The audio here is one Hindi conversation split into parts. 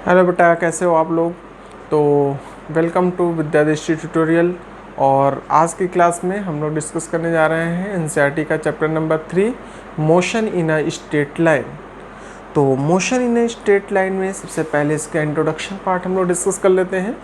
हेलो बेटा, कैसे हो आप लोग। तो वेलकम टू विद्यादृष्टि ट्यूटोरियल। और आज की क्लास में हम लोग डिस्कस करने जा रहे हैं एनसीईआरटी का chapter number 3, motion in a straight line. तो motion in a straight line में सबसे पहले इसका इंट्रोडक्शन पार्ट हम लोग डिस्कस कर लेते हैं।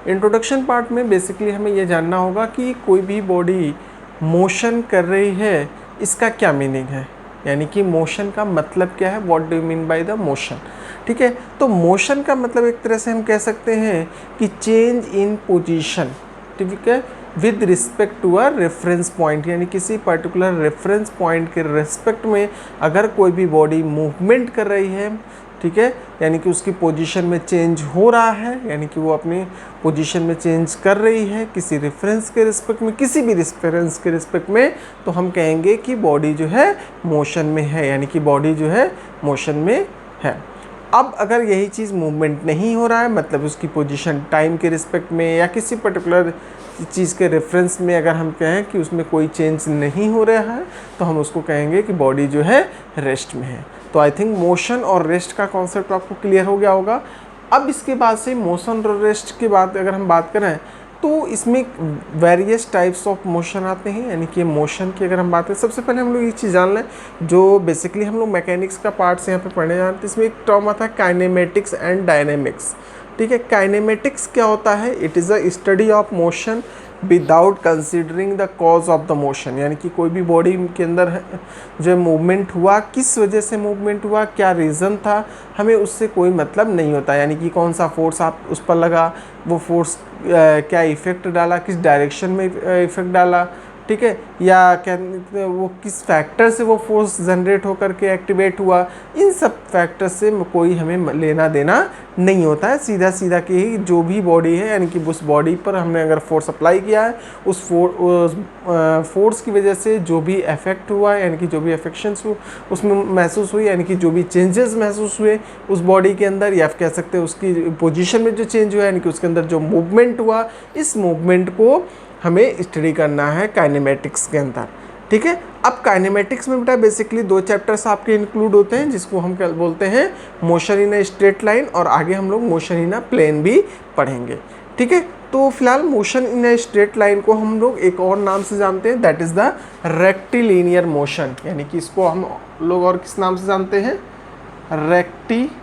इंट्रोडक्शन पार्ट में बेसिकली हमें ये जानना होगा कि कोई भी बॉडी मोशन कर रही है, इसका क्या मीनिंग है, यानी कि मोशन का मतलब क्या है, what do you mean by the motion. ठीक है, तो मोशन का मतलब एक तरह से हम कह सकते हैं कि चेंज इन पोजीशन, ठीक है, with respect to a reference point, यानी किसी पर्टिकुलर रेफरेंस पॉइंट के रिस्पेक्ट में अगर कोई भी बॉडी मूवमेंट कर रही है, ठीक है, यानी कि उसकी पोजीशन में चेंज हो रहा है, यानी कि वो अपनी पोजीशन में चेंज कर रही है किसी रेफरेंस के रिस्पेक्ट में, किसी भी रेफरेंस के रिस्पेक्ट में, तो हम कहेंगे कि बॉडी जो है मोशन में है, यानी कि बॉडी जो है मोशन में है। अब अगर यही चीज़ मूवमेंट नहीं हो रहा है, मतलब उसकी पोजीशन टाइम के रिस्पेक्ट में या किसी पर्टिकुलर चीज़ के रेफरेंस में अगर हम कहें कि उसमें कोई चेंज नहीं हो रहा है, तो हम उसको कहेंगे कि बॉडी जो है रेस्ट में है। तो आई थिंक मोशन और रेस्ट का कॉन्सेप्ट आपको क्लियर हो गया होगा। अब इसके बाद से मोशन और रेस्ट की बात अगर हम बात करें तो इसमें वेरियस टाइप्स ऑफ मोशन आते हैं, यानी कि मोशन की अगर हम बात करें, सबसे पहले हम लोग ये चीज़ जान लें जो बेसिकली हम लोग मैकेनिक्स का पार्ट से यहाँ पे पढ़ने जाते हैं। इसमें एक टर्म आता है काइनेमेटिक्स एंड डायनेमिक्स। ठीक है, काइनेमेटिक्स क्या होता है, it is a study of motion without considering the cause of the motion, यानी कि कोई भी बॉडी के अंदर जो मूवमेंट हुआ, किस वजह से मूवमेंट हुआ, क्या रीज़न था, हमें उससे कोई मतलब नहीं होता, यानी कि कौन सा फोर्स आप उस पर लगा, वो फोर्स क्या इफ़ेक्ट डाला, किस डायरेक्शन में इफ़ेक्ट डाला, ठीक है, या क्या वो किस फैक्टर से वो फोर्स जनरेट होकर के एक्टिवेट हुआ, इन सब फैक्टर से कोई हमें लेना देना नहीं होता है। सीधा सीधा कि जो भी बॉडी है, यानी कि उस बॉडी पर हमने अगर फोर्स अप्लाई किया है, उस फोर्स की वजह से जो भी इफेक्ट हुआ, यानी कि जो भी इफेक्शंस उसमें महसूस हुई, यानी कि जो भी चेंजेस महसूस हुए उस बॉडी के अंदर, या कह सकते हैं उसकी पोजीशन में जो चेंज हुआ, यानी कि उसके अंदर जो मूवमेंट हुआ, इस मूवमेंट को हमें स्टडी करना है काइनेमेटिक्स के अंदर। ठीक है, अब काइनेमेटिक्स में बेटा बेसिकली 2 चैप्टर्स आपके इंक्लूड होते हैं, जिसको हम क्या बोलते हैं, motion in a straight line, और आगे हम लोग मोशन इन अ प्लेन भी पढ़ेंगे। ठीक है, तो फिलहाल motion in a straight line को हम लोग एक और नाम से जानते हैं, that is the rectilinear motion, यानी कि इसको हम लोग और किस नाम से जानते हैं, रेक्टिलिनियर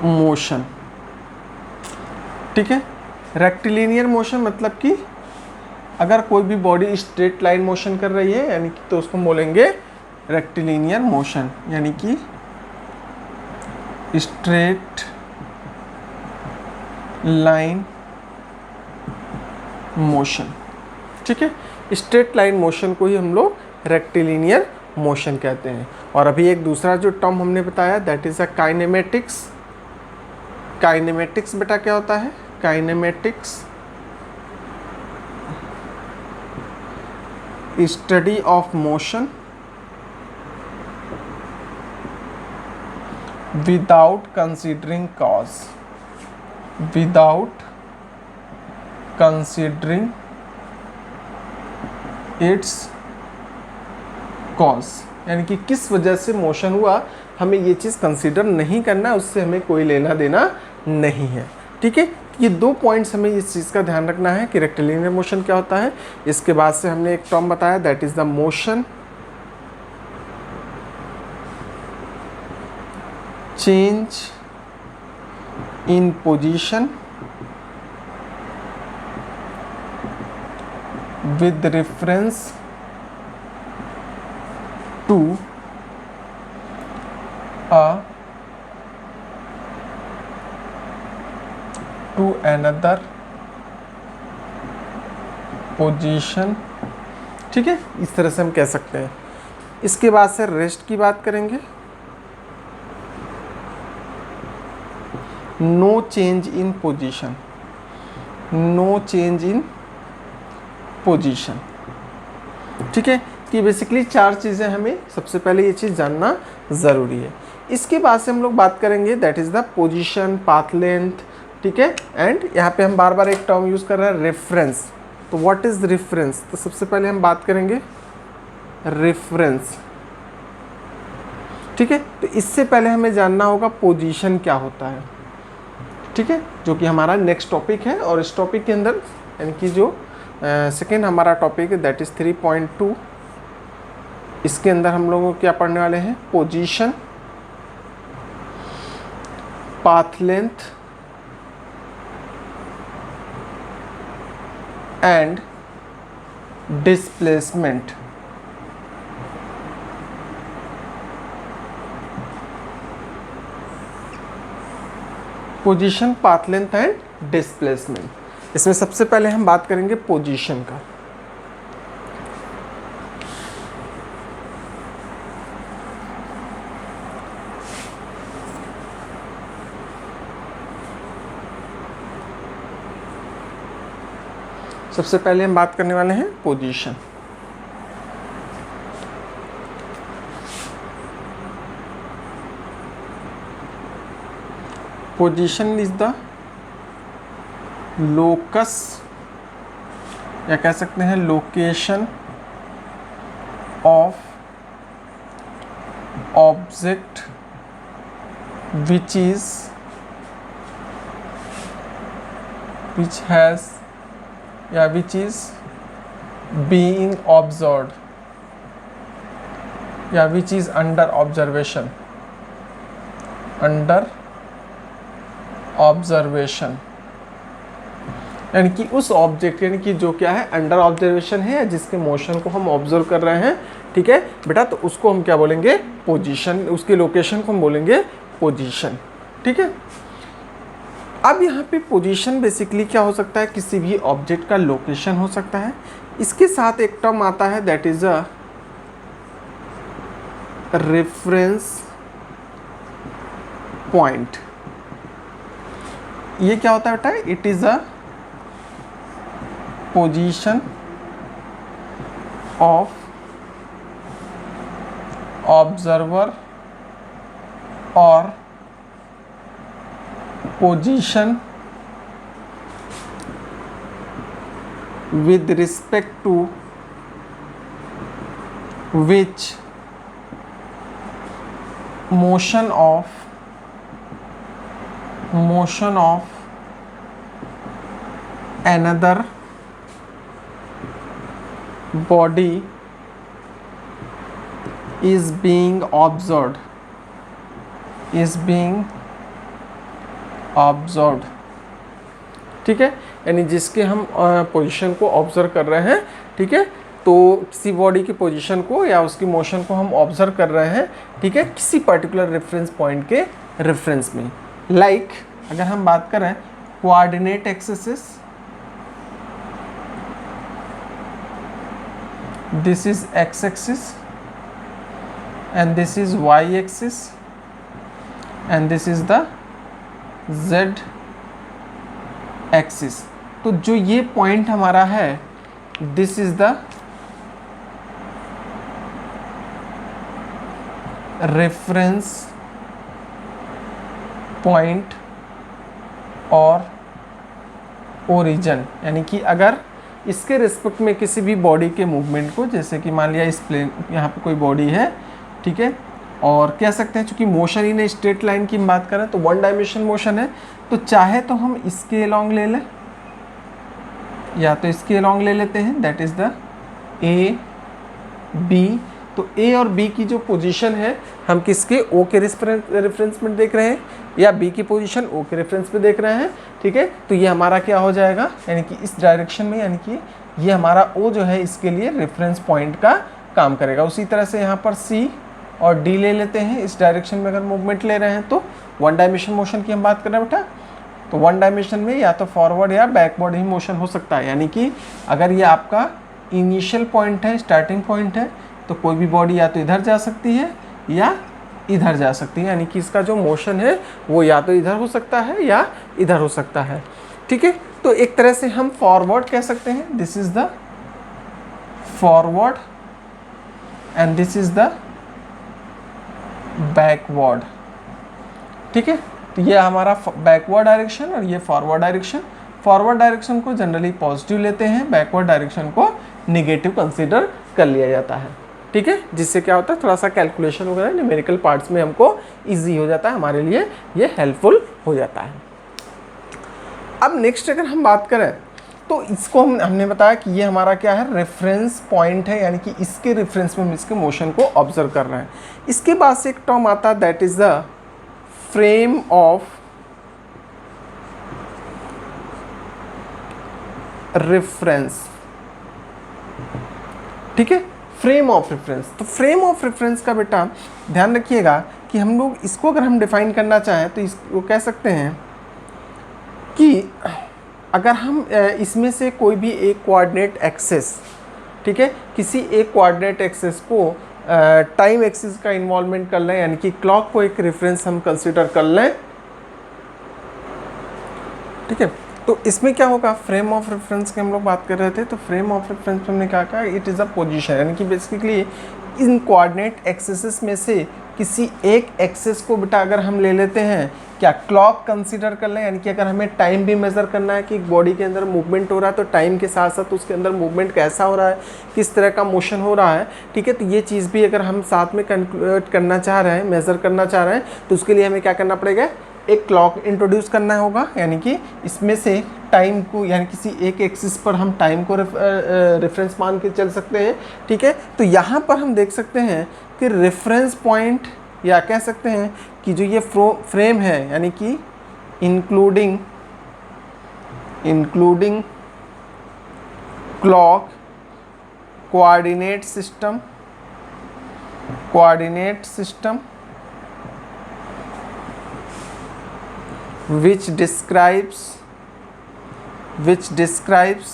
मोशन। ठीक है, रेक्टिलिनियर मोशन मतलब कि अगर कोई भी बॉडी स्ट्रेट लाइन मोशन कर रही है, यानी कि तो उसको बोलेंगे रेक्टिलिनियर मोशन, यानी कि स्ट्रेट लाइन मोशन। ठीक है, स्ट्रेट लाइन मोशन को ही हम लोग रेक्टिलिनियर मोशन कहते हैं। और अभी एक दूसरा जो टर्म हमने बताया, that is a kinematics. Kinematics बेटा क्या होता है, kinematics study of motion without considering cause, without considering it's cause, यानी कि किस वजह से मोशन हुआ, हमें ये चीज़ कंसीडर नहीं करना, उससे हमें कोई लेना देना नहीं है। ठीक है, ये 2 पॉइंट्स हमें इस चीज़ का ध्यान रखना है कि रेक्टिलिनियर मोशन क्या होता है। इसके बाद से हमने एक टर्म बताया, that is the motion change in position with reference to another position. ठीक है, इस तरह से हम कह सकते हैं। इसके बाद से रेस्ट की बात करेंगे, no change in position, no change in position. ठीक है, कि बेसिकली 4 चीज़ें हमें सबसे पहले ये चीज़ जानना ज़रूरी है। इसके बाद से हम लोग बात करेंगे, that is the position, path length. ठीक है, एंड यहाँ पे हम बार बार एक टर्म यूज़ कर रहे हैं, रेफरेंस। तो व्हाट इज़ रेफरेंस, तो सबसे पहले हम बात करेंगे रेफरेंस। ठीक है, तो इससे पहले हमें जानना होगा पोजीशन क्या होता है, ठीक है, जो कि हमारा नेक्स्ट टॉपिक है। और इस टॉपिक के अंदर यानी कि जो सेकेंड हमारा टॉपिक है दैट इज़ 3.2, इसके अंदर हम लोग क्या पढ़ने वाले हैं, position, path length and displacement. Position, path length and displacement. इसमें सबसे पहले हम बात करेंगे पोजीशन का। सबसे पहले हम बात करने वाले हैं position. Position is the locus या कह सकते हैं location of object which has या विच इज बीइंग ऑब्जर्व्ड या which is under observation, under observation, यानी कि उस ऑब्जेक्ट यानी कि जो क्या है अंडर ऑब्जर्वेशन है या जिसके मोशन को हम ऑब्जर्व कर रहे हैं, ठीक है बेटा, तो उसको हम क्या बोलेंगे, पोजीशन, उसके लोकेशन को हम बोलेंगे पोजीशन, ठीक है। अब यहाँ पे पोजीशन बेसिकली क्या हो सकता है, किसी भी ऑब्जेक्ट का लोकेशन हो सकता है। इसके साथ एक टर्म आता है that is a reference point. ये क्या होता है बेटा, it is a position of observer और position with respect to which motion of another body is being observed, ठीक है, यानी जिसके हम पोजीशन को ऑब्जर्व कर रहे हैं, ठीक है, तो किसी बॉडी की पोजीशन को या उसकी मोशन को हम ऑब्जर्व कर रहे हैं, ठीक है, किसी पर्टिकुलर रेफरेंस पॉइंट के रेफरेंस में। लाइक अगर हम बात करें coordinate axis, this is X axis and this is Y axis and this is the Z axis. तो जो ये पॉइंट हमारा है this is the reference point और ओरिजिन, यानी कि अगर इसके रिस्पेक्ट में किसी भी बॉडी के मूवमेंट को, जैसे कि मान लिया इस प्लेन यहाँ पे कोई बॉडी है, ठीक है, और कह सकते हैं चूंकि मोशन इन स्ट्रेट लाइन की हम बात करें तो वन डायमेंशन मोशन है, तो चाहे तो हम इसके अलोंग ले लें या तो इसके अलोंग ले लेते हैं, that is the A B. तो ए और बी की जो पोजीशन है हम किसके, ओ के रेफरेंस में देख रहे हैं या बी की पोजीशन ओ के रेफरेंस पे देख रहे हैं, ठीक है, तो ये हमारा क्या हो जाएगा, यानी कि इस डायरेक्शन में, यानी कि ये हमारा ओ जो है इसके लिए रेफरेंस पॉइंट का काम करेगा। उसी तरह से यहाँ पर सी और डी ले लेते हैं, इस डायरेक्शन में अगर मूवमेंट ले रहे हैं तो वन डायमेंशन मोशन की हम बात कर रहे हैं बेटा, तो वन डायमेंशन में या तो फॉरवर्ड या बैकवर्ड ही मोशन हो सकता है, यानी कि अगर ये आपका इनिशियल पॉइंट है, स्टार्टिंग पॉइंट है, तो कोई भी बॉडी या तो इधर जा सकती है या इधर जा सकती है, यानी कि इसका जो मोशन है वो या तो इधर हो सकता है या इधर हो सकता है, ठीक है। तो एक तरह से हम फॉरवर्ड कह सकते हैं, this is the forward and this is the backward, ठीक है। तो ये हमारा बैकवर्ड डायरेक्शन और ये फॉरवर्ड डायरेक्शन। फॉरवर्ड डायरेक्शन को जनरली पॉजिटिव लेते हैं, बैकवर्ड डायरेक्शन को नेगेटिव कंसीडर कर लिया जाता है, ठीक है, जिससे क्या होता है थोड़ा सा कैलकुलेशन वगैरह न्यूमेरिकल पार्ट्स में हमको इजी हो जाता है, हमारे लिए ये हेल्पफुल हो जाता है। अब नेक्स्ट अगर हम बात करें तो इसको हमने बताया कि ये हमारा क्या है, रेफरेंस पॉइंट है, यानी कि इसके रेफरेंस में हम इसके मोशन को ऑब्जर्व कर रहे हैं। इसके बाद से एक टर्म आता है that is the frame of reference. ठीक है, फ्रेम ऑफ रेफरेंस। तो फ्रेम ऑफ रेफरेंस का बेटा ध्यान रखिएगा कि हम लोग इसको अगर हम डिफाइन करना चाहें तो इसको कह सकते हैं कि अगर हम इसमें से कोई भी एक कोऑर्डिनेट एक्सेस, ठीक है, किसी एक कोऑर्डिनेट एक्सेस को टाइम एक्सिस का इन्वॉल्वमेंट कर लें, यानी कि क्लॉक को एक रेफरेंस हम कंसीडर कर लें, ठीक है, तो इसमें क्या होगा, फ्रेम ऑफ रेफरेंस की हम लोग बात कर रहे थे, तो फ्रेम ऑफ रेफरेंस में हमने क्या कहा, इट इज़ अ पोजीशन, यानी कि बेसिकली इन कोऑर्डिनेट एक्सेसेस में से किसी एक एक्सेस को बेटा अगर हम ले लेते हैं, क्या क्लॉक कंसीडर कर लें, यानी कि अगर हमें टाइम भी मेज़र करना है कि बॉडी के अंदर मूवमेंट हो रहा है तो टाइम के साथ साथ उसके अंदर मूवमेंट कैसा हो रहा है, किस तरह का मोशन हो रहा है, ठीक है, तो ये चीज़ भी अगर हम साथ में कैलकुलेट करना चाह रहे हैं, मेज़र करना चाह रहे हैं, तो उसके लिए हमें क्या करना पड़ेगा, एक क्लॉक इंट्रोड्यूस करना होगा, यानी कि इसमें से टाइम को, यानी किसी एक एक्सिस पर हम टाइम को रेफरेंस मान के चल सकते हैं, ठीक है। तो यहाँ पर हम देख सकते हैं कि रेफरेंस पॉइंट, या कह सकते हैं कि जो ये फ्रेम है, यानी कि including clock coordinate system which describes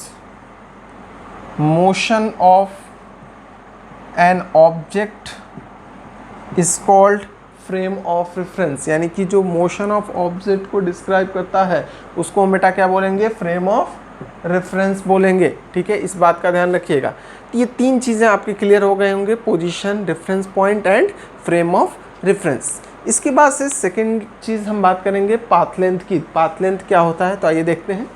motion of an object is called frame of reference, यानी कि जो मोशन ऑफ ऑब्जेक्ट को डिस्क्राइब करता है उसको हम बेटा क्या बोलेंगे, फ्रेम ऑफ रेफरेंस बोलेंगे, ठीक है, इस बात का ध्यान रखिएगा। तो ये तीन चीज़ें आपके क्लियर हो गए होंगे, position, reference point and frame of reference. इसके बाद से सेकेंड चीज़ हम बात करेंगे पाथ लेंथ की। पाथ लेंथ क्या होता है, तो आइए देखते हैं।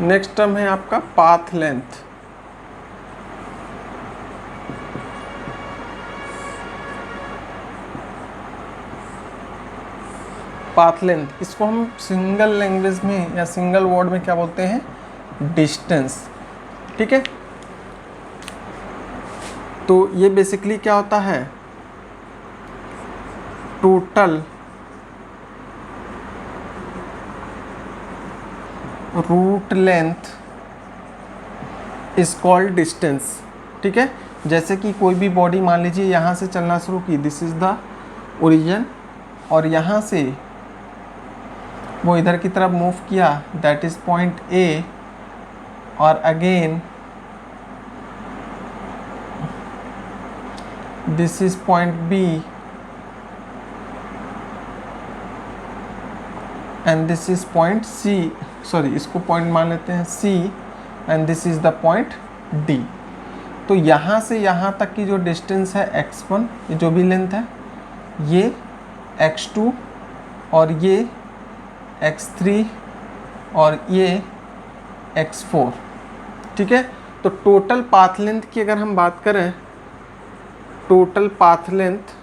नेक्स्ट टर्म है आपका पाथ लेंथ। पाथ लेंथ, इसको हम सिंगल लैंग्वेज में या सिंगल वर्ड में क्या बोलते हैं, डिस्टेंस, ठीक है। तो ये बेसिकली क्या होता है, total route length is called distance, ठीक है। जैसे कि कोई भी बॉडी मान लीजिए यहाँ से चलना शुरू की, दिस इज द ओरिजिन, और यहाँ से वो इधर की तरफ मूव किया, दैट इज पॉइंट ए, और again this is point B and this is point C, sorry इसको पॉइंट मान लेते हैं सी, and this is the point D. तो यहाँ से यहाँ तक की जो डिस्टेंस है x1, ये जो भी लेंथ है, ये x2 और ये x3 और ये x4, ठीक है। तो टोटल पाथ लेंथ की अगर हम बात करें, total path length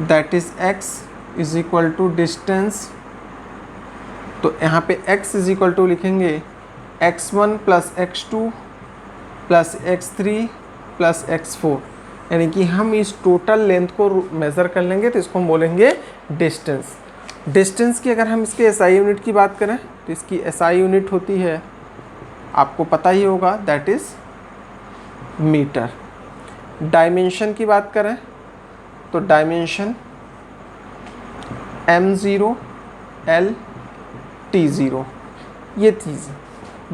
that is x is equal to distance, तो यहाँ पे x इज इक्वल टू लिखेंगे x1 plus x2 plus x3 plus x4, यानी कि हम इस टोटल लेंथ को मेज़र कर लेंगे, तो इसको हम बोलेंगे डिस्टेंस। डिस्टेंस की अगर हम इसके SI यूनिट की बात करें तो इसकी SI यूनिट होती है, आपको पता ही होगा, दैट इज़ मीटर। डायमेंशन की बात करें तो डायमेंशन m0 L T0, ये चीज़।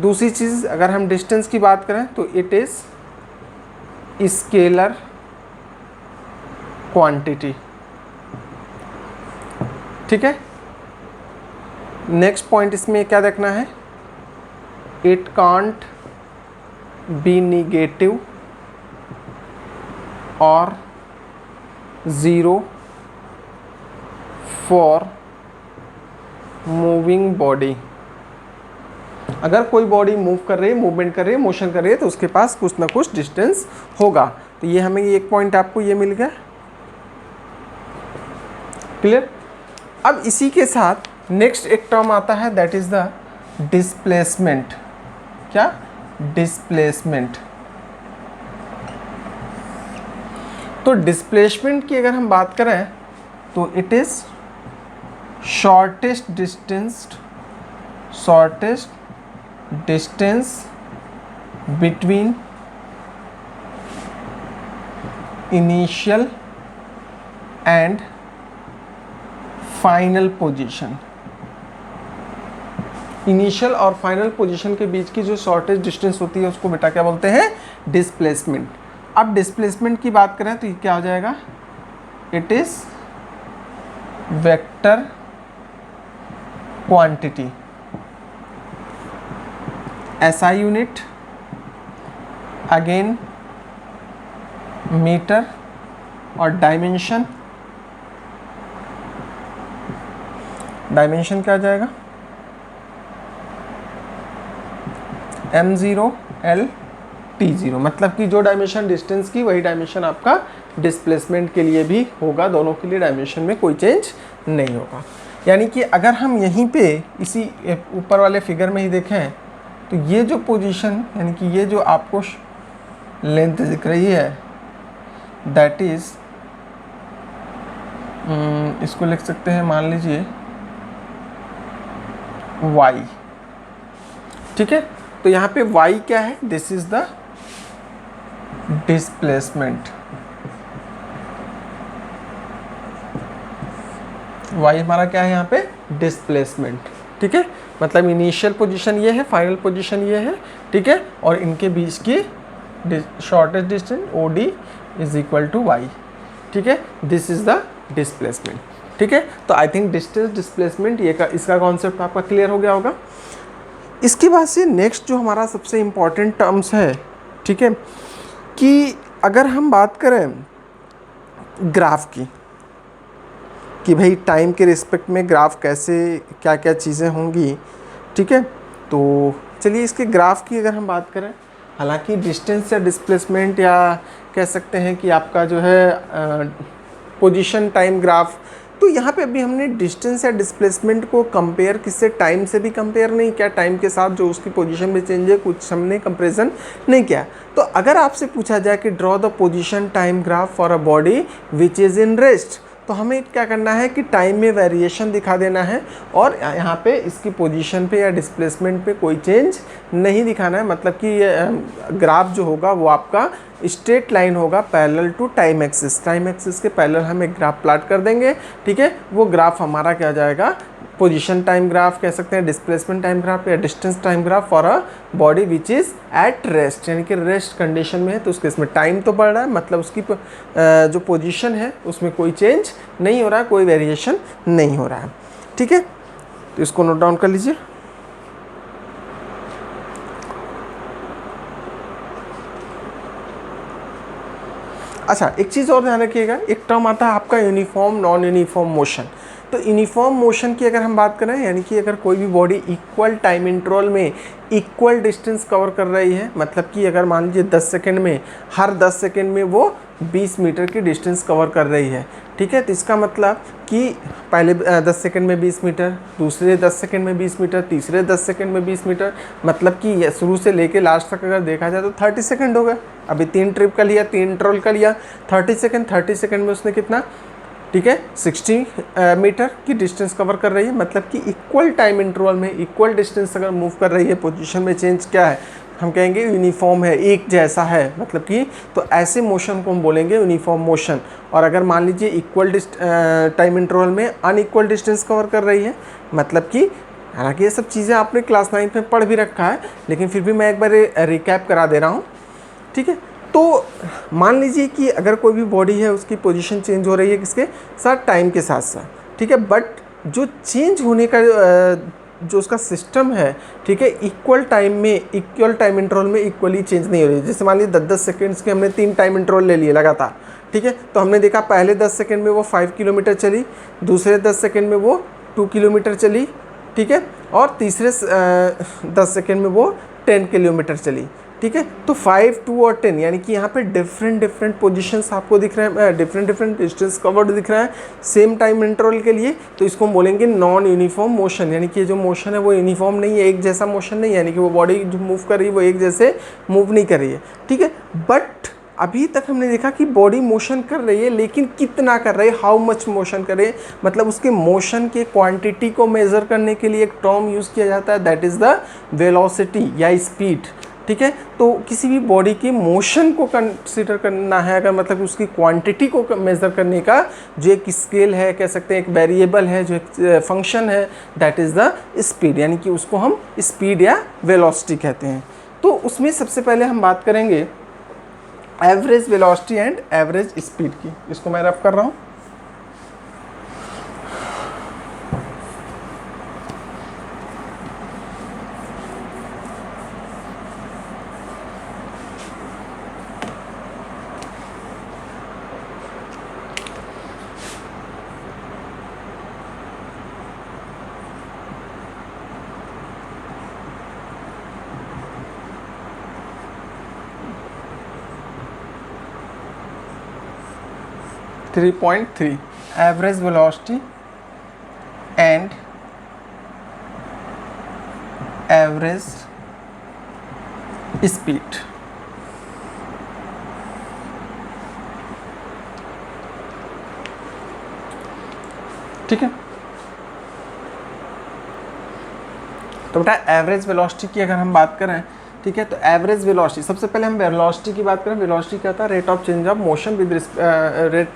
दूसरी चीज़ अगर हम डिस्टेंस की बात करें तो इट इज़ स्केलर क्वांटिटी, ठीक है। नेक्स्ट पॉइंट इसमें क्या देखना है, इट कांट बी निगेटिव और ज़ीरो फॉर मूविंग बॉडी। अगर कोई बॉडी मूव कर रही है, मूवमेंट कर रही है, मोशन कर रही है, तो उसके पास कुछ ना कुछ डिस्टेंस होगा। तो ये हमें एक पॉइंट आपको ये मिल गया, क्लियर। अब इसी के साथ नेक्स्ट एक टर्म आता है, दैट इज द डिस्प्लेसमेंट। क्या? डिस्प्लेसमेंट। तो डिस्प्लेसमेंट की अगर हम बात करें तो it is shortest distance between initial and final position. Initial और फाइनल पोजीशन के बीच की जो शॉर्टेस्ट डिस्टेंस होती है उसको बेटा क्या बोलते हैं? डिस्प्लेसमेंट। अब डिस्प्लेसमेंट की बात करें तो ये क्या हो जाएगा? It is vector quantity. SI unit, again metre, और डायमेंशन क्या आ जाएगा? m0 L T0। मतलब कि जो डायमेंशन डिस्टेंस की वही डायमेंशन आपका डिस्प्लेसमेंट के लिए भी होगा, दोनों के लिए डायमेंशन में कोई चेंज नहीं होगा। यानी कि अगर हम यहीं पे इसी ऊपर वाले फिगर में ही देखें तो ये जो पोजीशन, यानी कि ये जो आपको लेंथ दिख रही है, दैट इज इसको लिख सकते हैं, मान लीजिए y। ठीक है, तो यहाँ पे y क्या है? This is the displacement. y हमारा क्या है यहाँ पे? डिस्प्लेसमेंट। ठीक है, मतलब इनिशियल पोजीशन ये है, फाइनल पोजीशन ये है। ठीक है, और इनके बीच की shortest distance OD is equal to y। ठीक है, दिस इज द डिस्प्लेसमेंट। ठीक है, तो आई थिंक डिस्टेंस डिस्प्लेसमेंट ये इसका कॉन्सेप्ट आपका क्लियर हो गया होगा। इसके बाद से नेक्स्ट जो हमारा सबसे इम्पॉर्टेंट टर्म्स है, ठीक है, कि अगर हम बात करें ग्राफ की, कि भाई टाइम के रिस्पेक्ट में ग्राफ कैसे, क्या क्या चीज़ें होंगी। ठीक है, तो चलिए इसके ग्राफ की अगर हम बात करें, हालांकि डिस्टेंस या डिस्प्लेसमेंट या कह सकते हैं कि आपका जो है पोजीशन टाइम ग्राफ, तो यहाँ पे अभी हमने डिस्टेंस या डिस्प्लेसमेंट को कंपेयर किससे? टाइम से भी कंपेयर नहीं किया, टाइम के साथ जो उसकी पोजीशन में चेंज है कुछ हमने कंपेरिजन नहीं किया। तो अगर आपसे पूछा जाए कि draw the position time graph for a body which is in rest, तो हमें क्या करना है कि टाइम में वेरिएशन दिखा देना है और यहाँ पे इसकी पोजीशन पे या डिस्प्लेसमेंट पे कोई चेंज नहीं दिखाना है। मतलब कि ये ग्राफ जो होगा वो आपका स्ट्रेट लाइन होगा parallel to time axis. Time axis के पैरेलल हम एक ग्राफ प्लॉट कर देंगे। ठीक है, वो ग्राफ हमारा क्या जाएगा? पोजीशन टाइम ग्राफ कह सकते हैं, डिस्प्लेसमेंट टाइम ग्राफ या distance time graph for a body which is at rest, यानी कि रेस्ट कंडीशन में है। तो उस केस में टाइम तो बढ़ रहा है, मतलब उसकी जो पोजीशन है उसमें कोई चेंज नहीं हो रहा है, कोई वेरिएशन नहीं हो रहा है। ठीक है, तो इसको नोट डाउन कर लीजिए। अच्छा, एक चीज़ और ध्यान रखिएगा, एक टर्म आता है आपका यूनिफॉर्म नॉन यूनिफॉर्म मोशन। तो यूनिफॉर्म मोशन की अगर हम बात करें, यानी कि अगर कोई भी बॉडी इक्वल टाइम इंटरवल में इक्वल डिस्टेंस कवर कर रही है, मतलब कि अगर मान लीजिए 10 सेकंड में, हर 10 सेकंड में वो 20 मीटर की डिस्टेंस कवर कर रही है। ठीक है, तो इसका मतलब कि पहले 10 सेकंड में 20 मीटर, दूसरे 10 सेकंड में 20 मीटर, तीसरे 10 सेकंड में 20 मीटर, मतलब कि शुरू से लेके लास्ट तक अगर देखा जाए तो 30 सेकंड हो गए। अभी 3 ट्रिप का लिया, 3 इंटरवल का लिया, 30 सेकंड में उसने कितना? ठीक है, 60 मीटर की डिस्टेंस कवर कर रही है। मतलब कि इक्वल टाइम इंटरवल में इक्वल डिस्टेंस अगर मूव कर रही है, पोजीशन में चेंज क्या है? हम कहेंगे यूनिफॉर्म है, एक जैसा है, मतलब कि तो ऐसे मोशन को हम बोलेंगे यूनिफॉर्म मोशन। और अगर मान लीजिए इक्वल टाइम इंटरवल में अनइक्वल डिस्टेंस कवर कर रही है, मतलब कि हालांकि ये सब चीज़ें आपने क्लास 9 में पढ़ भी रखा है, लेकिन फिर भी मैं एक बार रिकैप करा दे रहा हूँ। ठीक है, तो मान लीजिए कि अगर कोई भी बॉडी है उसकी पोजीशन चेंज हो रही है किसके साथ? टाइम के साथ साथ। ठीक है, बट जो चेंज होने का जो उसका सिस्टम है, ठीक है, इक्वल टाइम इंटरवल में इक्वली चेंज नहीं हो रही है। जैसे मान लीजिए 10-10 सेकेंड्स के हमने 3 टाइम इंटरवल ले लिए लगातार, ठीक है, तो हमने देखा पहले 10 सेकेंड में वो 5 किलोमीटर चली, दूसरे 10 सेकेंड में वो 2 किलोमीटर चली, ठीक है, और तीसरे 10 सेकेंड में वो 10 किलोमीटर चली, ठीक है। तो 5, 2 और 10 यानी कि यहाँ पे डिफरेंट पोजीशंस आपको दिख रहे हैं, डिफरेंट डिस्टेंस कवर्ड दिख रहा है सेम टाइम इंटरवल के लिए। तो इसको हम बोलेंगे नॉन यूनिफॉर्म मोशन, यानी कि जो मोशन है वो यूनिफॉर्म नहीं है, एक जैसा मोशन नहीं है, यानी कि वो बॉडी जो मूव कर रही है वो एक जैसे मूव नहीं कर रही है, ठीक है। बट अभी तक हमने देखा कि बॉडी मोशन कर रही है, लेकिन कितना कर रही है, हाउ मच मोशन कर रही है, मतलब उसके मोशन के क्वांटिटी को मेज़र करने के लिए एक टर्म यूज़ किया जाता है, दैट इज़ द वेलोसिटी या स्पीड, ठीक है। तो किसी भी बॉडी के मोशन को कंसीडर करना है अगर, मतलब उसकी क्वांटिटी को मेज़र करने का जो एक स्केल है, कह सकते हैं एक वेरिएबल है, जो एक फंक्शन है, दैट इज़ द स्पीड, यानी कि उसको हम स्पीड या वेलोसिटी कहते हैं। तो उसमें सबसे पहले हम बात करेंगे average velocity and average speed की। इसको मैं रफ कर रहा हूँ। .3 average velocity and average speed. ठीक है, तो बेटा एवरेज वेलोसिटी की अगर हम बात करें, ठीक है, तो एवरेज वेलोसिटी, सबसे पहले हम वेलोसिटी की बात करें। वेलोसिटी क्या होता है? Rate of change of motion with rate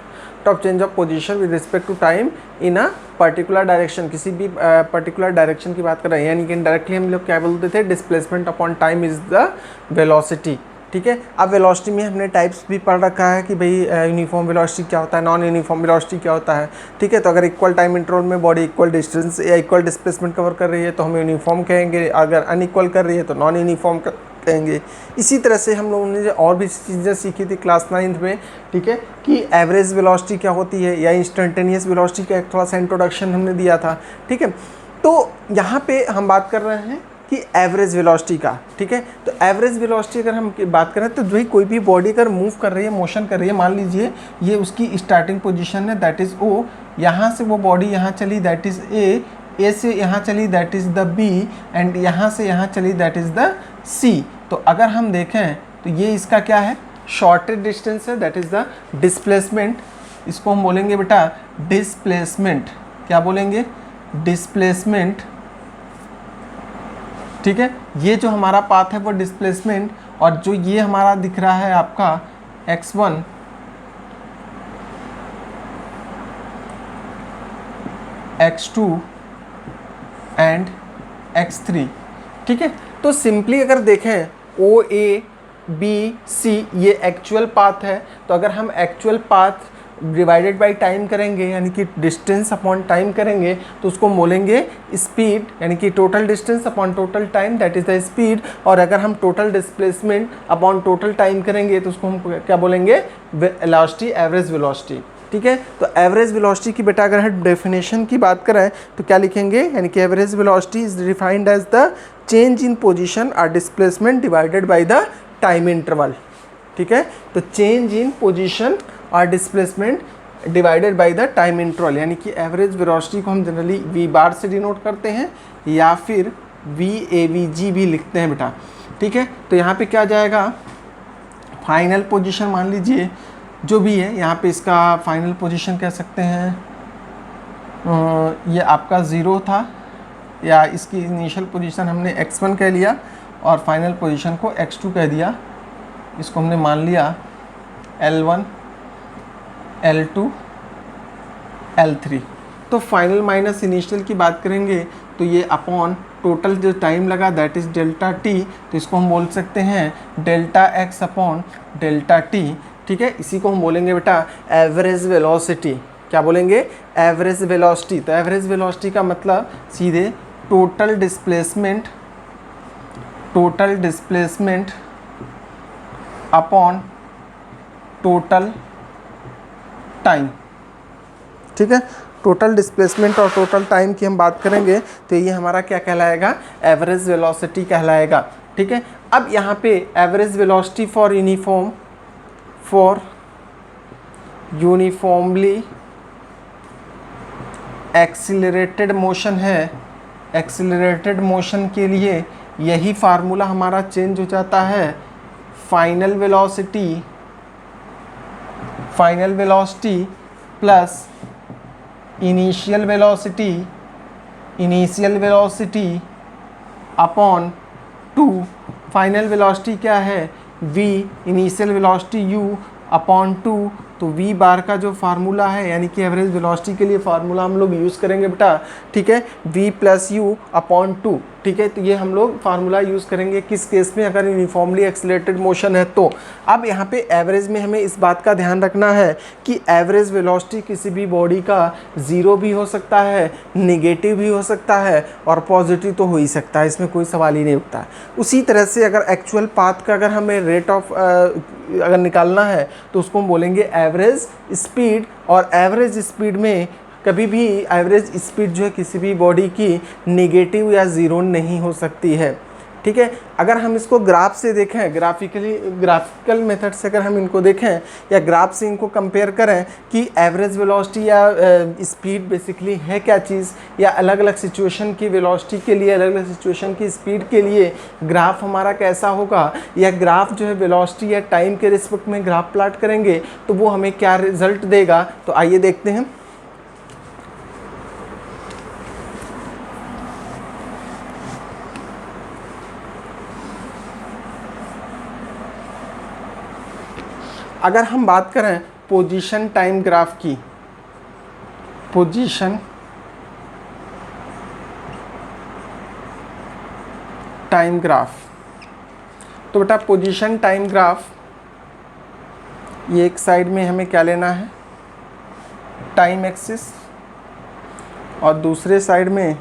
of change of position with respect to time in a particular direction. किसी भी पर्टिकुलर डायरेक्शन की बात कर रहे हैं, यानी कि डायरेक्टली हम लोग क्या बोलते थे, displacement upon time is the velocity. ठीक है, अब वेलोसिटी में हमने टाइप्स भी पढ़ रखा है कि भाई यूनिफॉर्म वेलोसिटी क्या होता है, नॉन यूनिफॉर्म वेलोसिटी क्या होता है। ठीक है, तो अगर इक्वल टाइम इंटरवल में बॉडी इक्वल डिस्टेंस या इक्वल डिस्प्लेसमेंट कवर कर रही है तो हम यूनिफॉर्म कहेंगे, अगर अनइक्वल कर रही है तो नॉन यूनिफॉर्म कहेंगे। इसी तरह से हम लोगों ने और भी चीज़ें सीखी थी क्लास 9th में, ठीक है, कि एवरेज वेलोसिटी क्या होती है या इंस्टेंटेनियस वेलोसिटी का एक थोड़ा सा इंट्रोडक्शन हमने दिया था। ठीक है, तो यहाँ पे हम बात कर रहे हैं कि एवरेज वेलोसिटी का। ठीक है, तो एवरेज वेलोसिटी अगर हम बात करें तो भाई कोई भी बॉडी अगर मूव कर रही है, मोशन कर रही है, मान लीजिए ये उसकी स्टार्टिंग पोजीशन है, दैट इज़ ओ, यहाँ से वो बॉडी यहाँ चली, दैट इज़ ए से यहाँ चली, that is the B, and यहाँ से यहाँ चली, दैट इज़ द सी। तो अगर हम देखें तो ये इसका क्या है, शॉर्टेड डिस्टेंस है, दैट इज़ द डिस्प्लेसमेंट। इसको हम बोलेंगे बेटा डिस्प्लेसमेंट। क्या बोलेंगे? डिस्प्लेसमेंट। ठीक है, ये जो हमारा पाथ है वो डिस्प्लेसमेंट, और जो ये हमारा दिख रहा है आपका x1, x2 एंड x3। ठीक है, तो सिंपली अगर देखें ओ ए बी सी ये एक्चुअल पाथ है, तो अगर हम actual path divided by time करेंगे, यानी कि डिस्टेंस अपॉन टाइम करेंगे, तो उसको बोलेंगे स्पीड, यानी कि total distance upon total time, that is the speed. और अगर हम total displacement upon total time करेंगे तो उसको हम क्या बोलेंगे? Velocity, average velocity. ठीक है, तो एवरेज वेलोसिटी की बेटा अगर हम डेफिनेशन की बात करें तो क्या लिखेंगे, यानी कि average velocity is defined as the change in position और displacement divided by the time interval. ठीक है, तो चेंज इन पोजीशन और displacement divided by the time interval, यानी कि एवरेज वेलोसिटी को हम जनरली वी बार से डिनोट करते हैं या फिर VAVG भी लिखते हैं बेटा। ठीक है, तो यहाँ पे क्या जाएगा, फाइनल पोजीशन मान लीजिए जो भी है, यहाँ पे इसका फाइनल पोजीशन कह सकते हैं, ये आपका 0 था, या इसकी इनिशियल पोजीशन हमने x1 कह लिया और फाइनल पोजीशन को x2 कह दिया। इसको हमने मान लिया L1, L2, L3। तो फाइनल माइनस इनिशियल की बात करेंगे तो ये अपॉन टोटल जो टाइम लगा, दैट इज़ डेल्टा टी, तो इसको हम बोल सकते हैं delta x upon delta T. ठीक है, इसी को हम बोलेंगे बेटा एवरेज वेलोसिटी। क्या बोलेंगे, एवरेज वेलोसिटी। तो एवरेज वेलोसिटी का मतलब सीधे total displacement upon total time. ठीक है, टोटल डिस्प्लेसमेंट और टोटल टाइम की हम बात करेंगे तो ये हमारा क्या कहलाएगा, एवरेज वेलोसिटी कहलाएगा। ठीक है, अब यहाँ पे average velocity for uniformly accelerated motion है। एक्सीलरेटेड मोशन के लिए यही फार्मूला हमारा चेंज हो जाता है, final velocity plus initial velocity upon 2। Final velocity क्या है, v, initial velocity u upon 2। तो v बार का जो फार्मूला है, यानी कि एवरेज वेलोसिटी के लिए फार्मूला हम लोग यूज़ करेंगे बेटा। ठीक है, v प्लस यू अपॉन 2। ठीक है, तो ये हम लोग फार्मूला यूज़ करेंगे किस केस में, अगर यूनिफॉर्मली एक्सीलरेटेड मोशन है तो। अब यहाँ पे एवरेज में हमें इस बात का ध्यान रखना है कि एवरेज वेलोसिटी किसी भी बॉडी का 0 भी हो सकता है, नेगेटिव भी हो सकता है और पॉजिटिव तो हो ही सकता है, इसमें कोई सवाल ही नहीं उठता। उसी तरह से अगर एक्चुअल पाथ का अगर हमें रेट ऑफ अगर निकालना है तो उसको हम बोलेंगे एवरेज स्पीड। और एवरेज स्पीड में कभी भी एवरेज स्पीड जो है किसी भी बॉडी की नेगेटिव या ज़ीरो नहीं हो सकती है। ठीक है, अगर हम इसको ग्राफ से देखें, ग्राफिकल मेथड से अगर हम इनको देखें या ग्राफ से इनको कंपेयर करें कि एवरेज वेलोसिटी या स्पीड बेसिकली है क्या चीज़, या अलग अलग सिचुएशन की वेलोसिटी के लिए, अलग अलग सिचुएशन की स्पीड के लिए ग्राफ हमारा कैसा होगा, या ग्राफ जो है वेलोसिटी या टाइम के रिस्पेक्ट में ग्राफ प्लाट करेंगे तो वो हमें क्या रिजल्ट देगा। तो आइए देखते हैं। अगर हम बात करें पोजीशन टाइम ग्राफ की, पोजीशन टाइम ग्राफ, तो बेटा पोजीशन टाइम ग्राफ, ये एक साइड में हमें क्या लेना है, टाइम एक्सिस, और दूसरे साइड में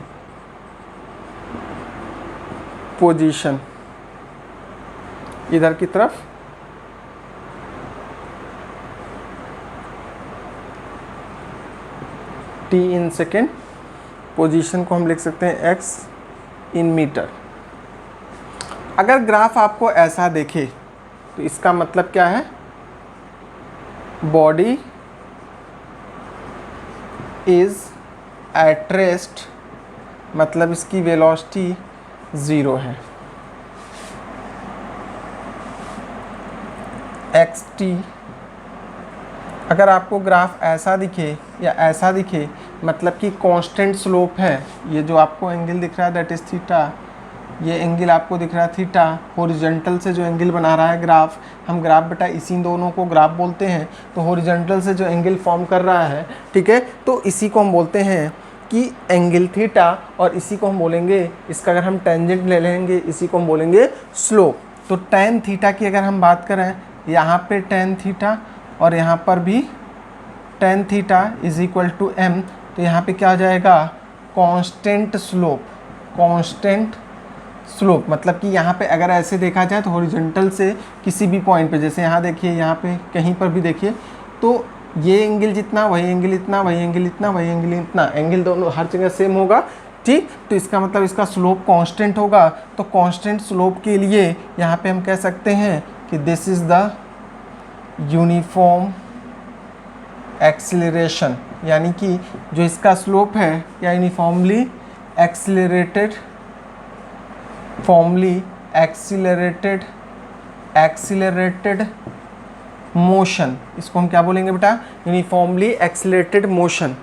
पोजीशन इधर की तरफ। t इन सेकेंड, पोजीशन को हम लिख सकते हैं x इन मीटर। अगर ग्राफ आपको ऐसा देखे तो इसका मतलब क्या है, बॉडी इज एट रेस्ट, मतलब इसकी वेलोसिटी 0 है। xt, अगर आपको ग्राफ ऐसा दिखे या ऐसा दिखे, मतलब कि कांस्टेंट स्लोप है। ये जो आपको एंगल दिख रहा है दैट इज़ थीटा, ये एंगल आपको दिख रहा है थीटा। हॉरिजॉन्टल से जो एंगल बना रहा है ग्राफ, हम ग्राफ बेटा इसी दोनों को ग्राफ बोलते हैं। तो हॉरिजॉन्टल से जो एंगल फॉर्म कर रहा है, ठीक है, तो इसी को हम बोलते हैं कि एंगल थीटा, और इसी को हम बोलेंगे, इसका अगर हम टेंजेंट ले लेंगे इसी को हम बोलेंगे स्लोप। तो टेन थीटा की अगर हम बात करें, यहाँ पे टेन थीटा और यहाँ पर भी tan theta is equal to m, तो यहाँ पे क्या हो जाएगा, कांस्टेंट स्लोप। मतलब कि यहाँ पे अगर ऐसे देखा जाए तो हॉरिजॉन्टल से किसी भी पॉइंट पे, जैसे यहाँ देखिए, यहाँ पे कहीं पर भी देखिए, तो ये एंगल जितना, वही एंगल इतना, वही एंगल इतना, वही एंगल इतना, एंगल दोनों हर जगह सेम होगा। ठीक, तो इसका मतलब इसका स्लोप कांस्टेंट होगा। तो कांस्टेंट स्लोप के लिए यहाँ पे हम कह सकते हैं कि this is the uniform acceleration, यानी कि जो इसका स्लोप है या यूनिफॉर्मली एक्सीलरेटेड मोशन, इसको हम क्या बोलेंगे बेटा, यूनिफॉर्मली एक्सीलरेटेड मोशन।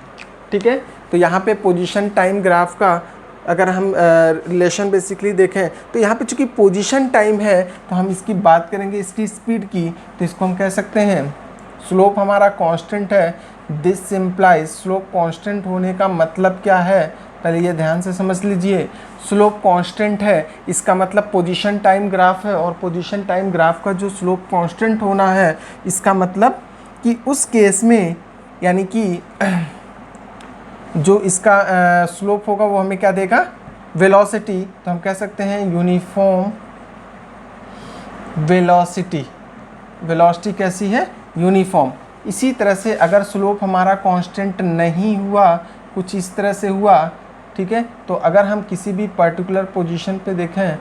ठीक है, तो यहाँ पे पोजीशन टाइम ग्राफ का अगर हम रिलेशन बेसिकली देखें तो यहाँ पे चूँकि पोजीशन टाइम है तो हम इसकी बात करेंगे इसकी स्पीड की, तो इसको हम कह सकते हैं स्लोप हमारा कांस्टेंट है। दिस इम्प्लाइज, स्लोप कांस्टेंट होने का मतलब क्या है, पहले ये ध्यान से समझ लीजिए। स्लोप कांस्टेंट है, इसका मतलब पोजीशन टाइम ग्राफ है, और पोजीशन टाइम ग्राफ का जो स्लोप कांस्टेंट होना है, इसका मतलब कि उस केस में यानी कि जो इसका स्लोप होगा वो हमें क्या देगा, वेलोसिटी। तो हम कह सकते हैं यूनिफॉर्म वेलोसिटी। वेलोसिटी कैसी है, यूनिफॉर्म। इसी तरह से अगर स्लोप हमारा कांस्टेंट नहीं हुआ, कुछ इस तरह से हुआ, ठीक है, तो अगर हम किसी भी पर्टिकुलर पोजीशन पे देखें,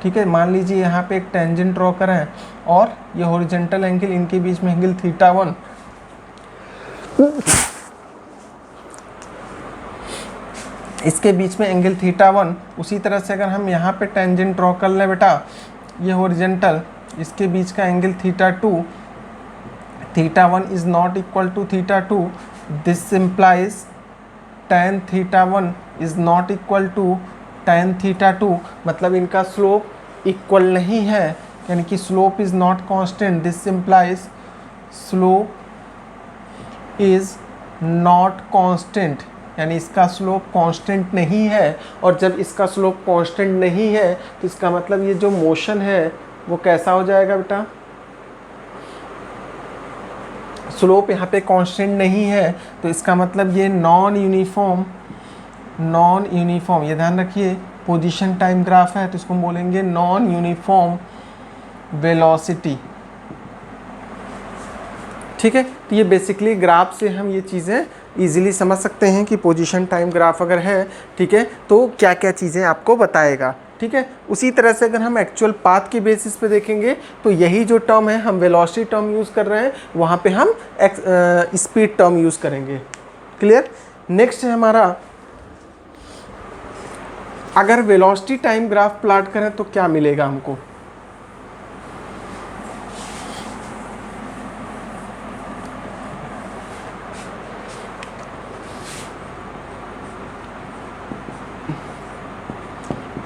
ठीक है, मान लीजिए यहाँ पे एक टेंजेंट ड्रॉ करें और ये हॉरिजॉन्टल एंगल, इनके बीच में एंगल θ1, इसके बीच में एंगल θ1। उसी तरह से अगर हम यहाँ पे टेंजेंट ड्रॉ कर लें बेटा, ये हॉरिजॉन्टल, इसके बीच का angle θ2, θ1 is not equal to θ2, this implies tan θ1 is not equal to tan θ2, मतलब इनका स्लोप इक्वल नहीं है, यानी कि slope is not constant. This implies slope is not constant, यानी इसका स्लोप कांस्टेंट नहीं है। और जब इसका स्लोप कांस्टेंट नहीं है तो इसका मतलब ये जो मोशन है वो कैसा हो जाएगा बेटा, स्लोप यहाँ पे कांस्टेंट नहीं है, तो इसका मतलब ये नॉन यूनिफॉर्म, ये ध्यान रखिए, पोजीशन टाइम ग्राफ है तो इसको हम बोलेंगे नॉन यूनिफॉर्म वेलोसिटी। ठीक है, तो ये बेसिकली ग्राफ से हम ये चीज़ें इजीली समझ सकते हैं कि पोजीशन टाइम ग्राफ अगर है, ठीक है, तो क्या क्या चीज़ें आपको बताएगा। ठीक है, उसी तरह से अगर हम एक्चुअल पाथ के बेसिस पे देखेंगे तो यही जो टर्म है, हम वेलोसिटी टर्म यूज़ कर रहे हैं, वहाँ पे हम स्पीड टर्म यूज़ करेंगे। क्लियर। नेक्स्ट है हमारा, अगर वेलोसिटी टाइम ग्राफ प्लॉट करें तो क्या मिलेगा हमको।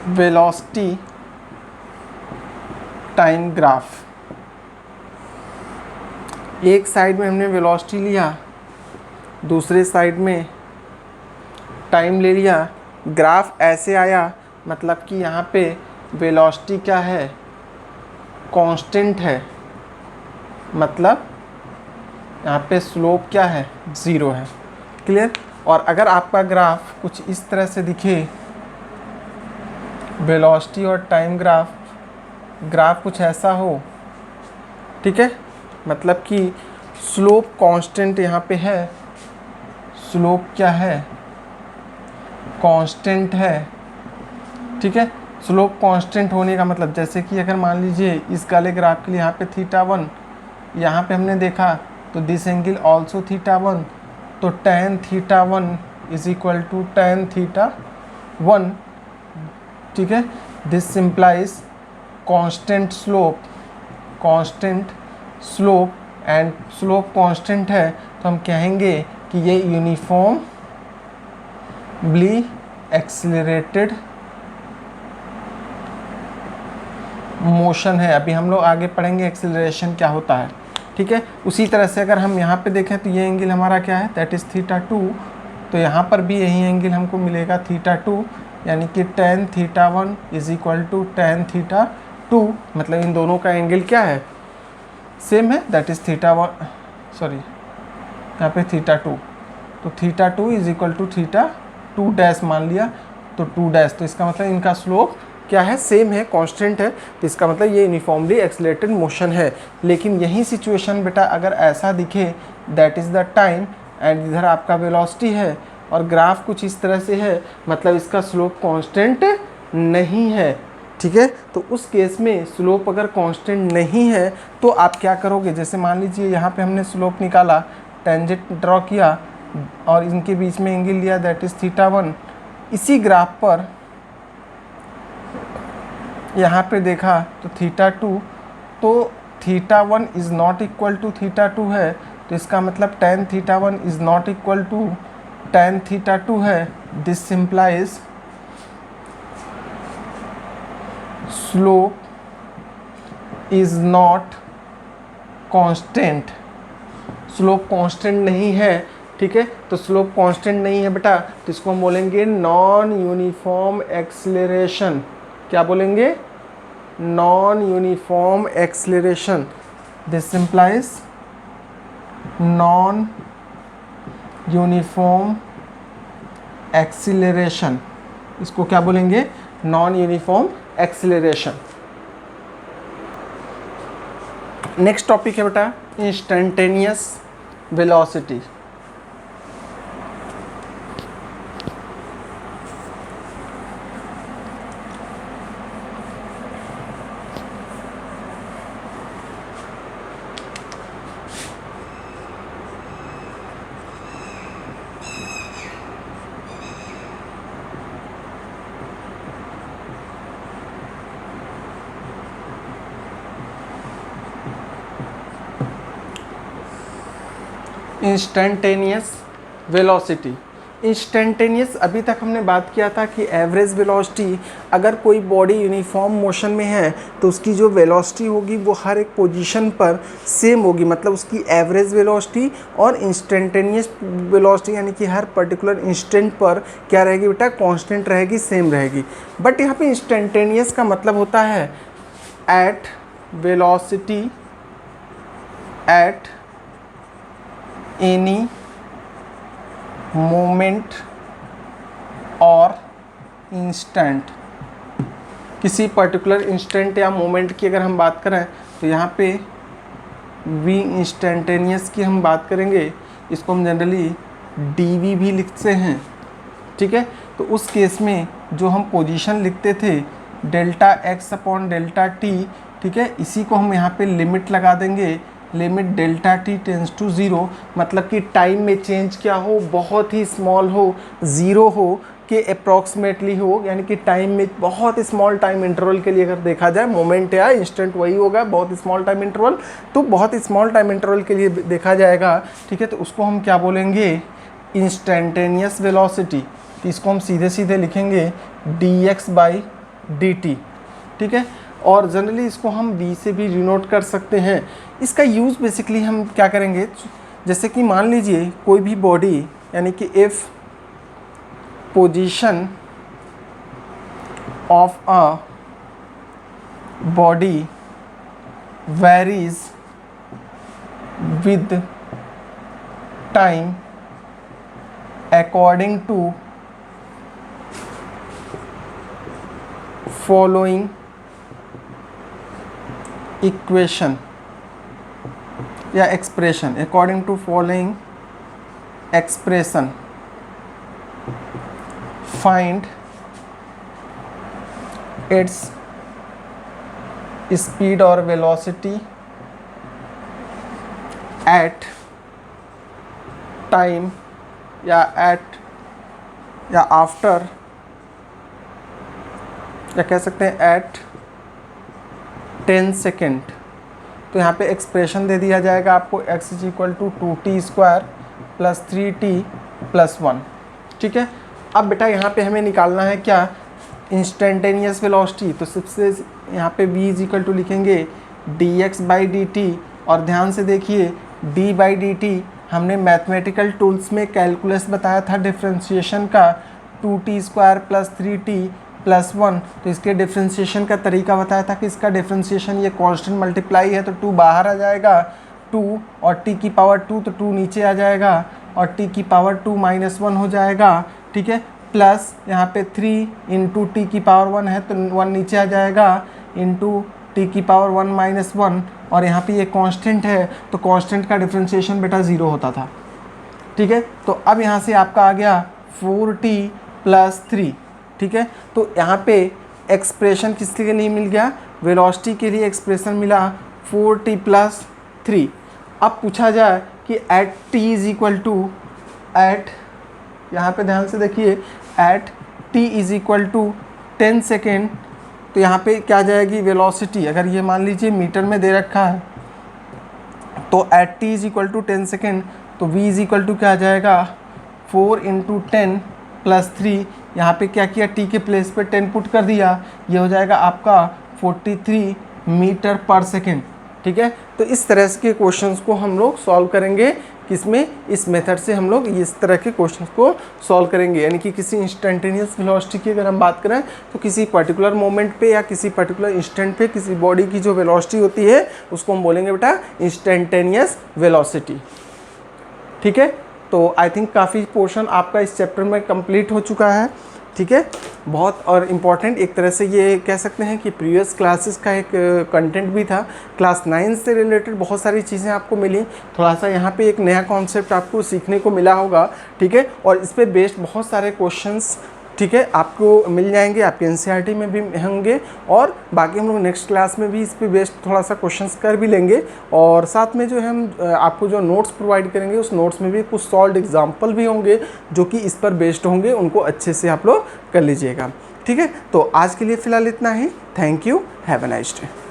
वेलोसिटी टाइम ग्राफ, एक साइड में हमने वेलोसिटी लिया, दूसरे साइड में टाइम ले लिया, ग्राफ ऐसे आया, मतलब कि यहाँ पे वेलोसिटी क्या है, कांस्टेंट है, मतलब यहाँ पे स्लोप क्या है, ज़ीरो है। क्लियर। और अगर आपका ग्राफ कुछ इस तरह से दिखे, वेलोसिटी और टाइम ग्राफ कुछ ऐसा हो, ठीक है, मतलब कि स्लोप कांस्टेंट यहाँ पे है, स्लोप क्या है, कांस्टेंट है। ठीक है, स्लोप कांस्टेंट होने का मतलब, जैसे कि अगर मान लीजिए इस वाले ग्राफ के लिए यहाँ पे θ1, यहाँ पे हमने देखा तो दिस एंगल ऑल्सो θ1, तो tan θ1 is equal to tan θ1। ठीक है, this implies constant slope and slope constant है, तो हम कहेंगे कि ये यूनिफॉर्मली एक्सीलरेटेड मोशन है। अभी हम लोग आगे पढ़ेंगे एक्सीलरेशन क्या होता है। ठीक है, उसी तरह से अगर हम यहाँ पे देखें तो ये एंगल हमारा क्या है, दैट इज़ θ2, तो यहाँ पर भी यही एंगल हमको मिलेगा θ2, यानी कि tan θ1 is equal to tan θ2, मतलब इन दोनों का एंगल क्या है, सेम है, दैट इज़ θ1, सॉरी यहाँ पे θ2, तो θ2 इज इक्वल टू θ2 डैश मान लिया, तो 2 डैश, तो इसका मतलब इनका स्लोप क्या है, सेम है, कांस्टेंट है, तो इसका मतलब ये यूनिफॉर्मली एक्सीलरेटेड मोशन है। लेकिन यही सिचुएशन बेटा अगर ऐसा दिखे, that is the time and इधर आपका वेलोसिटी है और ग्राफ कुछ इस तरह से है, मतलब इसका स्लोप कांस्टेंट नहीं है। ठीक है, तो उस केस में स्लोप अगर कांस्टेंट नहीं है तो आप क्या करोगे, जैसे मान लीजिए यहाँ पे हमने स्लोप निकाला, टेंजेंट ड्रॉ किया और इनके बीच में एंगल लिया, दैट इज़ θ1। इसी ग्राफ पर यहाँ पे देखा तो θ2, तो θ1 इज़ नॉट इक्वल टू θ2 है, तो इसका मतलब tan θ1 is not equal to tan θ2 है। This implies slope is not constant, slope constant नहीं है। ठीक है, तो स्लोप कांस्टेंट नहीं है बेटा, तो इसको हम बोलेंगे नॉन यूनिफॉर्म एक्सीलरेशन। क्या बोलेंगे, non uniform acceleration. This implies non uniform acceleration, इसको क्या बोलेंगे, non uniform acceleration. Next topic है बेटा instantaneous velocity. Instantaneous velocity. Instantaneous, अभी तक हमने बात किया था कि एवरेज वेलोसिटी, अगर कोई बॉडी यूनिफॉर्म मोशन में है तो उसकी जो वेलोसिटी होगी वो हर एक पोजीशन पर सेम होगी, मतलब उसकी एवरेज वेलोसिटी और इंस्टेंटेनियस वेलोसिटी यानी कि हर पर्टिकुलर इंस्टेंट पर क्या रहेगी बेटा, कांस्टेंट रहेगी, सेम रहेगी। बट यहाँ पे इंस्टेंटेनियस का मतलब होता है at velocity at any moment और इंस्टेंट। किसी पर्टिकुलर इंस्टेंट या मोमेंट की अगर हम बात करें तो यहाँ पे वी इंस्टेंटेनियस की हम बात करेंगे, इसको हम जनरली डीवी भी लिखते हैं, ठीक है। तो उस केस में जो हम पोजीशन लिखते थे delta x upon delta T, ठीक है, इसी को हम यहाँ पे लिमिट लगा देंगे, limit delta T tends to zero, मतलब कि टाइम में चेंज क्या हो, बहुत ही स्मॉल हो, ज़ीरो हो के अप्रॉक्सीमेटली हो, यानी कि टाइम में बहुत स्मॉल टाइम इंटरवल के लिए अगर देखा जाए, मोमेंट या इंस्टेंट वही होगा, बहुत स्मॉल टाइम इंटरवल, तो बहुत स्मॉल टाइम इंटरवल के लिए देखा जाएगा, ठीक है। तो उसको हम क्या बोलेंगे, इंस्टेंटेनियस वेलोसिटी। तो इसको हम सीधे सीधे लिखेंगे dx/dt, ठीक है। और जनरली इसको हम v से भी डिनोट कर सकते हैं। इसका यूज़ बेसिकली हम क्या करेंगे, जैसे कि मान लीजिए कोई भी बॉडी, यानी कि if position of a body varies with time according to following equation या expression, according to following expression find its speed और वेलोसिटी एट टाइम या एट या आफ्टर, या कह सकते हैं एट 10 सेकेंड। तो यहाँ पे एक्सप्रेशन दे दिया जाएगा आपको x is equal to 2t² plus 3t plus 1, ठीक है। अब बेटा यहाँ पे हमें निकालना है क्या, इंस्टेंटेनियस वेलोसिटी। तो सबसे यहाँ पे v इज इक्वल टू लिखेंगे dx/dt, और ध्यान से देखिए d/dt हमने मैथमेटिकल टूल्स में कैलकुलस बताया था डिफ्रेंशिएशन का, 2t² प्लस 3t प्लस 1, तो इसके डिफ्रेंशिएशन का तरीका बताया था कि इसका डिफ्रेंशिएशन ये कांस्टेंट मल्टीप्लाई है तो 2 बाहर आ जाएगा, 2 और t की पावर 2 तो 2 नीचे आ जाएगा, और t की पावर 2 माइनस 1 हो जाएगा, ठीक है, प्लस यहाँ पे 3 इंटू टी की पावर 1 है तो 1 नीचे आ जाएगा, इंटू टी की पावर 1 माइनस 1, और यहाँ पे ये कांस्टेंट है तो कांस्टेंट का डिफ्रेंशिएशन बेटा 0 होता था, ठीक है। तो अब यहाँ से आपका आ गया 4t प्लस 3, ठीक है। तो यहाँ पे एक्सप्रेशन किसके लिए मिल गया, वेलोसिटी के लिए एक्सप्रेशन मिला 4t प्लस 3। अब पूछा जाए कि at t is equal to, at, यहाँ पे ध्यान से देखिए, at t is equal to 10 second, तो यहाँ पे क्या जाएगी वेलोसिटी, अगर ये मान लीजिए मीटर में दे रखा है तो at t is equal to 10 second, तो v इज इक्वल टू क्या आ जाएगा 4 इंटू 10 प्लस 3, यहाँ पे क्या किया, t के प्लेस पे 10 पुट कर दिया, ये हो जाएगा आपका 43 मीटर पर सेकेंड, ठीक है। तो इस तरह के क्वेश्चंस को हम लोग सॉल्व करेंगे, किसमें, इस मेथड से हम लोग इस तरह के क्वेश्चंस को सॉल्व करेंगे। यानी कि किसी इंस्टेंटेनियस वेलोसिटी की अगर हम बात करें तो किसी पर्टिकुलर मोमेंट पे या किसी पर्टिकुलर इंस्टेंट पे किसी बॉडी की जो वेलोसिटी होती है उसको हम बोलेंगे बेटा इंस्टेंटेनियस वेलोसिटी, ठीक है। तो आई थिंक काफ़ी पोर्शन आपका इस चैप्टर में कंप्लीट हो चुका है, ठीक है। बहुत और इम्पॉर्टेंट एक तरह से ये कह सकते हैं कि प्रीवियस क्लासेस का एक कंटेंट भी था। क्लास 9 से रिलेटेड बहुत सारी चीज़ें आपको मिली, थोड़ा सा यहाँ पे एक नया कॉन्सेप्ट आपको सीखने को मिला होगा, ठीक है। और इस पे बेस्ड बहुत सारे क्वेश्चंस, ठीक है, आपको मिल जाएंगे, आपके एनसीईआरटी में भी होंगे, और बाकी हम लोग नेक्स्ट क्लास में भी इस पे बेस्ड थोड़ा सा क्वेश्चंस कर भी लेंगे। और साथ में जो है हम आपको जो नोट्स प्रोवाइड करेंगे उस नोट्स में भी कुछ सॉल्व एग्जाम्पल भी होंगे जो कि इस पर बेस्ड होंगे, उनको अच्छे से आप लोग कर लीजिएगा, ठीक है। तो आज के लिए फ़िलहाल इतना ही। Thank you, have a nice day.